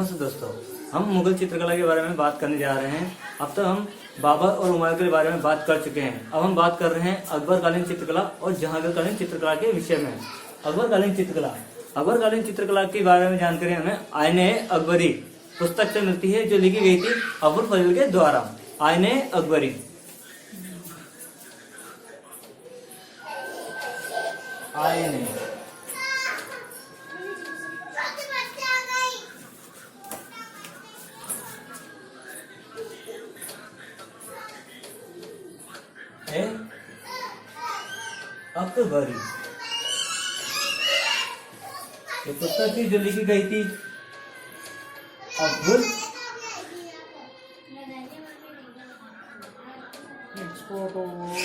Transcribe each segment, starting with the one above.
नमस्ते दोस्तों, हम मुगल चित्रकला के बारे में बात करने जा रहे हैं। अब तक हम बाबर और हुमायूं के बारे में बात कर चुके हैं। अब हम बात कर रहे हैं अकबरकालीन चित्रकला और जहांगीरकालीन चित्रकला के विषय में। अकबरकालीन चित्रकला के बारे में जानकारी हमें आईने अकबरी पुस्तक से मिलती है, जो लिखी गई थी अबुल फजल के द्वारा। आईने अकबरी, आईने अकबरी, ये पुस्तक थी जो लिखी गई थी अबुल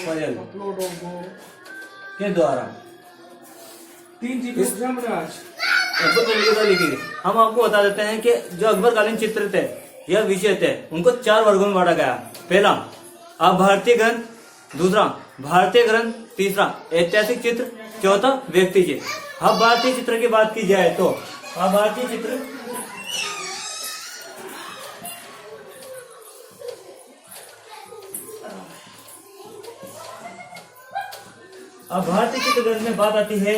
फजल के द्वारा। तीन चीजों साम्राज्य लिखी गई। हम आपको बता देते हैं कि जो अकबरकालीन चित्र थे या विषय थे, उनको 4 वर्गों में बांटा गया। पहला अभारतीय ग्रंथ, दूसरा भारतीय ग्रंथ, तीसरा ऐतिहासिक चित्र, चौथा व्यक्ति चित्र। अब भारतीय चित्र की बात की जाए तो भारतीय चित्र ग्रंथ में बात आती है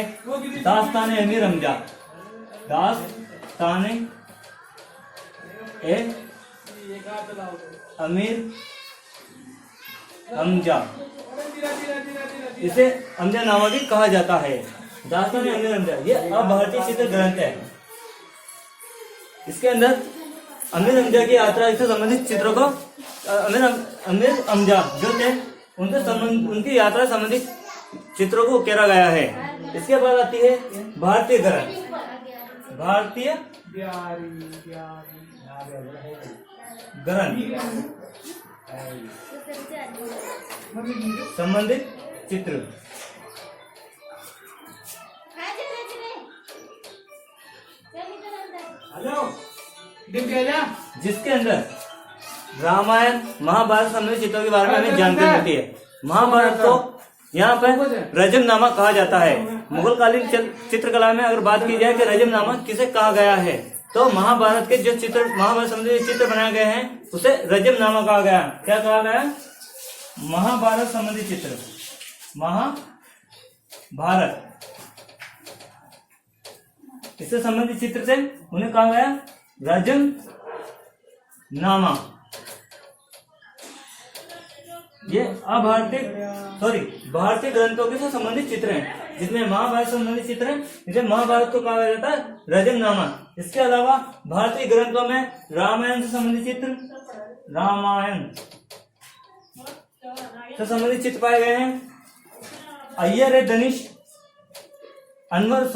दास्तान-ए अमीर हमजा। दास्तान-ए अमीर हमजा, इसे हमजा नामा भी कहा जाता है। दास्तान-ए अमीर हमजा ये अभारतीय चित्र ग्रंथ है। इसके अंदर अमीर हमजा की यात्रा से संबंधित चित्रों को अमीर हमजा जो थे उनकी यात्रा संबंधित चित्रों को उकेरा गया है। इसके बाद आती है भारतीय ग्रंथ। भारतीय ग्रंथ संबंधित चित्र, जिसके अंदर रामायण महाभारत संबंधित चित्रों के बारे में हमें जानकारी मिलती है। महाभारत को यहाँ पर रजमनामा कहा जाता है। मुगलकालीन चित्रकला में अगर बात की जाए कि रजमनामा किसे कहा गया है, तो महाभारत के जो चित्र, महाभारत संबंधित चित्र बनाए गए हैं उसे रजमनामा कहा गया। क्या कहा गया? महाभारत संबंधित चित्र, महाभारत इससे संबंधित चित्र थे, उन्हें कहा गया रजमनामा। ये भारतीय ग्रंथों के साथ संबंधित चित्र हैं, जिसमें महाभारत संबंधित चित्र हैं, जिसे महाभारत को कहा जाता है रजमनामा। इसके अलावा भारतीय ग्रंथों में रामायण से संबंधित चित्र, रामायण से संबंधित चित्र पाए गए हैं। अय्यर दनिश, अनवर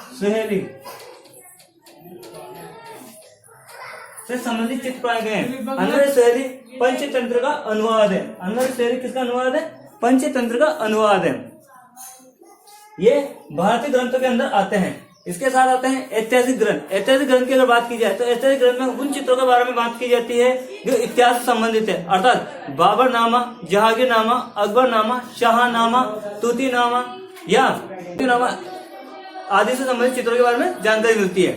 सुहेली से संबंधित चित्र पाए गए हैं। अनवर सुहेली पंचतंत्र का अनुवाद है। अनवर सुहेली किसका अनुवाद है? पंचतंत्र का अनुवाद है। ये भारतीय ग्रंथों के अंदर आते हैं। इसके साथ आते हैं ऐतिहासिक ग्रंथ। ऐतिहासिक ग्रंथ की अगर बात की जाए तो ऐतिहासिक ग्रंथ में उन चित्रों के बारे में बात की जाती है जो इतिहास से संबंधित है, अर्थात बाबरनामा, जहांगीरनामा, अकबरनामा, शाहनामा, तूतीनामा या नामा आदि से संबंधित चित्रों के बारे में जानकारी मिलती है।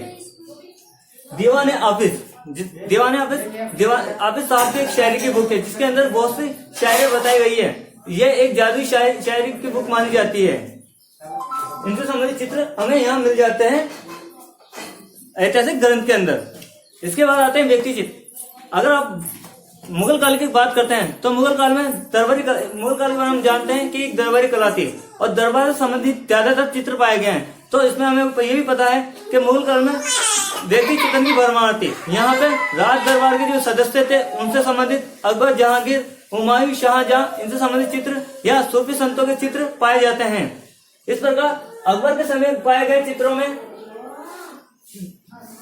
दीवाने हाफिज साहब की एक शायरी की बुक है, जिसके अंदर बहुत सी शायरी बताई गई है। यह एक जादुई शायरी की बुक मानी जाती है। इनसे संबंधित चित्र हमें यहाँ मिल जाते हैं ऐतिहासिक ग्रंथ के अंदर। इसके बाद आते हैं व्यक्ति चित्र। अगर आप मुगल काल की बात करते हैं तो मुगल काल में मुगल काल के बारे में हम जानते हैं कि एक दरबारी कला थी और दरबार से संबंधित ज्यादातर चित्र पाए गए हैं। तो इसमें हमें ये भी पता है कि मुगल काल में व्यक्ति चित्रण की भरमार थी। यहाँ पे राज दरबार के जो सदस्य थे उनसे संबंधित अकबर, जहांगीर, हुमायूं, शाहजहां इनसे संबंधित चित्र या सूफी संतों के चित्र पाए जाते हैं। इस प्रकार अकबर के समय पाए गए चित्रों में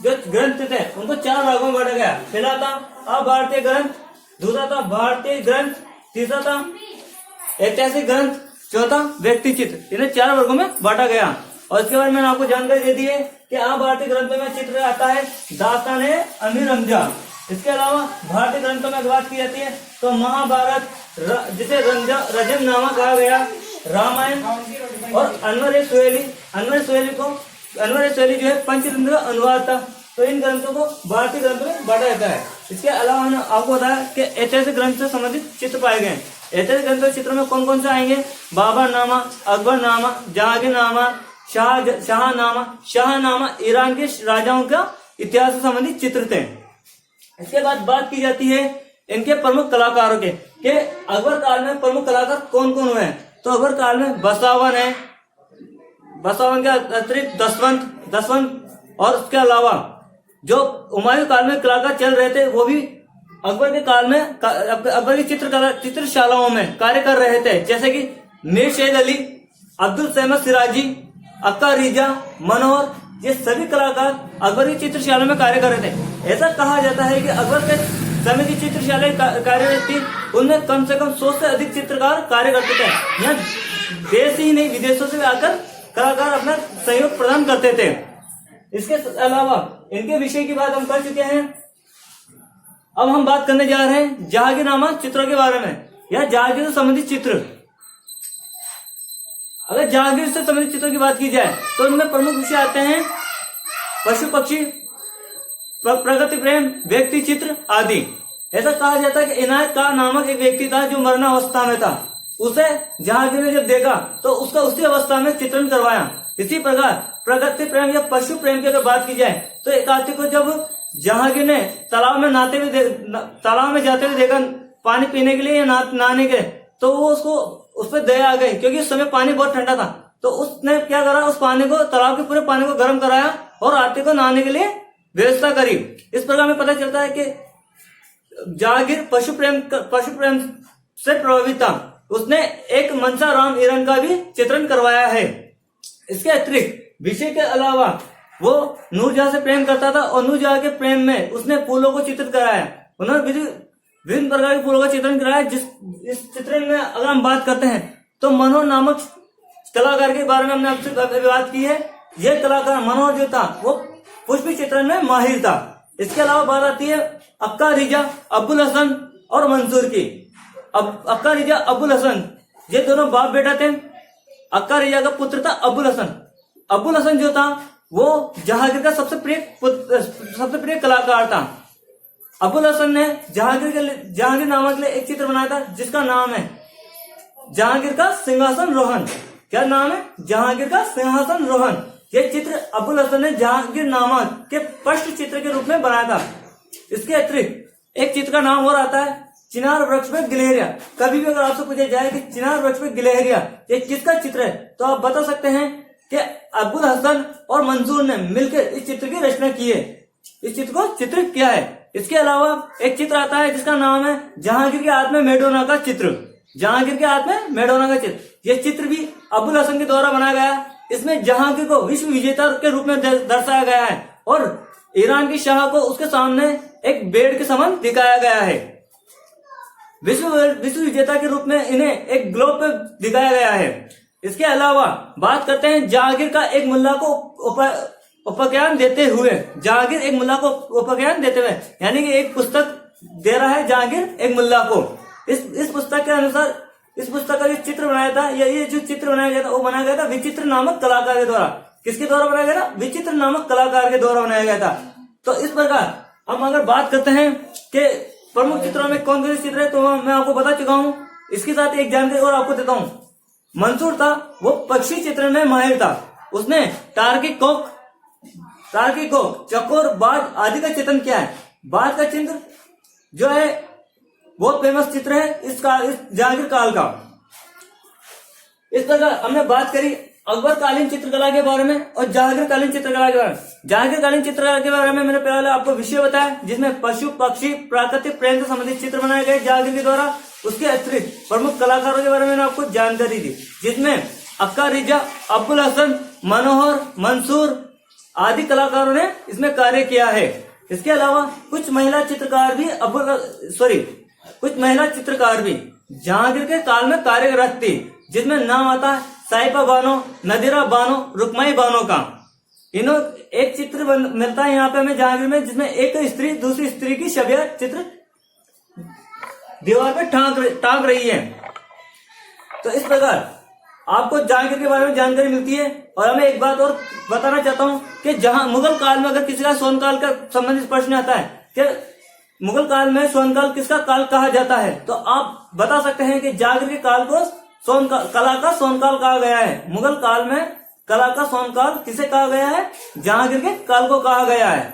जो ग्रंथ थे उनको 4 भागों में बांटा गया। पहला था अभारतीय ग्रंथ, दूसरा था भारतीय ग्रंथ, तीसरा था ऐतिहासिक ग्रंथ, चौथा व्यक्ति चित्र। इन्हें 4 वर्गों में बांटा गया। और इसके बारे में मैंने आपको जानकारी दे दी है कि भारतीय ग्रंथों में चित्र आता है दास्तान-ए अमीर हमजा। इसके अलावा भारतीय ग्रंथों में बात की जाती है तो महाभारत जिसे रजमनामा कहा गया, रामायण और अनवर सुहेली जो है पंचतंत्र अनुवाद था। तो इन ग्रंथों को भारतीय ग्रंथों में बांटा जाता है। इसके अलावा हमने आपको बताया कि ऐतिहासिक ग्रंथ से संबंधित चित्र पाए गए। ऐतिहासिक ग्रंथ और चित्रों में कौन कौन से आएंगे? बाबरनामा, अकबरनामा, जहांगीरनामा, शाहनामा ईरान के राजाओं का इतिहास से संबंधित चित्र थे। इसके बाद बात की जाती है इनके प्रमुख कलाकारों के कि अकबर काल में प्रमुख कलाकार कौन कौन हुए हैं। तो अकबर काल में बसावन है, बसावन के अतिरिक्त दसवंत और उसके अलावा जो हुमायूं काल में कलाकार चल रहे थे वो भी अकबर के काल में अकबर की चित्रशालाओं में कार्य कर रहे थे। जैसे कि मीर शहीद अली, अब्दुल सहमद सिराजी, अक्का रिजा, मनोहर, ये सभी कलाकार अकबर की चित्रशाला में कार्य कर रहे थे। ऐसा कहा जाता है कि अकबर के समय की चित्रशालाएं कार्यरत थी, उनमें कम से कम 100 से अधिक चित्रकार कार्य करते थे। यहाँ देश ही नहीं विदेशों से आकर कलाकार अपना सहयोग प्रदान करते थे। इसके अलावा इनके विषय की बात हम कर चुके हैं। अब हम बात करने जा रहे हैं जहांगीरनामा चित्रों के बारे में या जहांगीर से संबंधित चित्र। अगर जहांगीर से संबंधित चित्रों की बात की जाए तो इनमें प्रमुख विषय आते हैं पशु पक्षी, प्रगति प्रेम, व्यक्ति चित्र आदि। ऐसा कहा जाता है कि इनायत खान नामक एक व्यक्ति था जो मरणावस्था में था। उसे जहांगीर ने जब देखा तो उसका उसी अवस्था में चित्रण करवाया। इसी प्रकार प्रगति प्रेम या पशु प्रेम की अगर बात की जाए तो एक हाथी को जब जहांगीर ने तालाब में जाते हुए देखा पानी पीने के लिए या नहाने के, तो वो उसको उस पर दया आ गई क्योंकि उस समय पानी बहुत ठंडा था। तो उसने क्या करा, उस पानी को, तालाब के पूरे पानी को गर्म कराया और हाथी को नहाने के लिए व्यवस्था करी। इस प्रकार हमें पता चलता है कि जहांगीर पशु प्रेम से प्रभावित था। उसने एक मनसा राम ईरान का भी चित्रण करवाया है। इसके अतिरिक्त विषय के अलावा वो नूरजहां से प्रेम करता था और नूरजहां के प्रेम में उसने फूलों को चित्रित कराया। उन्होंने विभिन्न प्रकार के फूलों का चित्रण कराया। इस चित्रण में अगर हम बात करते हैं तो मनोहर नामक कलाकार के बारे में हमने आपसे बात की है। यह कलाकार मनोहर जो था वो पुष्पी चित्रण में माहिर था। इसके अलावा बात आती है अक्का रिजा, अब्बुल हसन और मंसूर की। अब अक्का रिजा, अब्बुल हसन ये दोनों बाप बेटा थे। अक्का रिजा का पुत्र था अब्बुल हसन। अब्बुल हसन जो था वो जहांगीर का सबसे प्रिय कलाकार था। अब्बुल हसन ने जहांगीर नामा के लिए एक चित्र बनाया था जिसका नाम है जहांगीर का सिंहासन रोहन। क्या नाम है? जहांगीर का सिंहासन रोहन। यह चित्र अब्बुल हसन ने जहांगीर नामा के पृष्ठ चित्र के रूप में बनाया था। इसके अतिरिक्त एक चित्र का नाम और आता है चिनार वृक्ष में गिलहरिया। कभी भी अगर आपसे पूछा जाए कि चिनार वृक्ष में गिलहरिया ये किसका चित्र है तो आप बता सकते हैं कि अब्बुल हसन और मंसूर ने मिलकर इस चित्र की रचना की है, इस चित्र को चित्रित किया है। इसके अलावा एक चित्र आता है जिसका नाम है जहांगीर के हाथ में मैडोना का चित्र। जहांगीर के हाथ में मैडोना का चित्र, यह चित्र भी अब्बुल हसन के द्वारा बनाया गया। इसमें जहांगीर को विश्व विजेता के रूप में दर्शाया गया है और ईरान की शाह को उसके सामने एक बेड़ के समान दिखाया गया है। विश्व विजेता के रूप में इन्हें एक ग्लोब पे दिखाया गया है। इसके अलावा बात करते हैं जहांगीर का एक मुल्ला को उपाख्यान देते हुए। जहांगीर एक मुल्ला को उपाख्यान देते हुए यानी कि एक पुस्तक दे रहा है जहांगीर एक मुल्ला को। इस पुस्तक के अनुसार इस पुस्तक का जो चित्र बनाया था ये जो चित्र बनाया गया था वो बनाया गया था विचित्र नामक कलाकार के द्वारा। किसके द्वारा बनाया गया था? विचित्र नामक कलाकार के द्वारा बनाया गया था। तो इस प्रकार हम अगर बात करते हैं कि प्रमुख चित्रों में कौन कौन से चित्र है तो मैं आपको बता चुका हूं। इसके साथ एक जानकारी और आपको देता हूं। मंसूर था वो पक्षी चित्रण में माहिर था। उसने टार्की कोक, चकोर, बाज आदि का चित्रण किया है। बाज का चित्र जो है बहुत फेमस चित्र है इस जहांगीर काल का। इस प्रकार हमने बात करी अकबर कालीन चित्रकला के बारे में और जहांगीर कालीन चित्रकला के बारे में। जहांगीर कालीन चित्रकला के बारे में मैंने पहले आपको विषय बताया जिसमें पशु पक्षी प्राकृतिक प्रेम से संबंधित चित्र बनाए गए जहांगीर के द्वारा। उसके अतिरिक्त प्रमुख कलाकारों के बारे में मैंने आपको जानकारी दी जिसमें अक्का रिजा, अब्बुल हसन, मनोहर, मंसूर आदि कलाकारों ने इसमें कार्य किया है। इसके अलावा कुछ महिला चित्रकार भी जहांगीर के काल में कार्यरत थी जिसमें नाम आता है साहिबा बानो, नदीरा बानो, रुकमाई बानो का। एक चित्र मिलता है यहाँ पे हमें जहांगीर में जिसमें एक स्त्री दूसरी स्त्री की छवि चित्र दीवार पे टांग रही है। तो इस प्रकार आपको जहांगीर के बारे में जानकारी मिलती है। और हमें एक बात और बताना चाहता हूँ कि जहां मुगल काल में अगर किसी का स्वर्ण काल का संबंधित प्रश्न आता है कि मुगल काल में स्वर्ण काल किसका काल कहा जाता है, तो आप बता सकते हैं कि जहांगीर के काल को कला का स्वर्ण काल कहा गया है। मुगल काल में कला का स्वर्ण काल किसे कहा गया है? जहांगीर के काल को कहा गया है।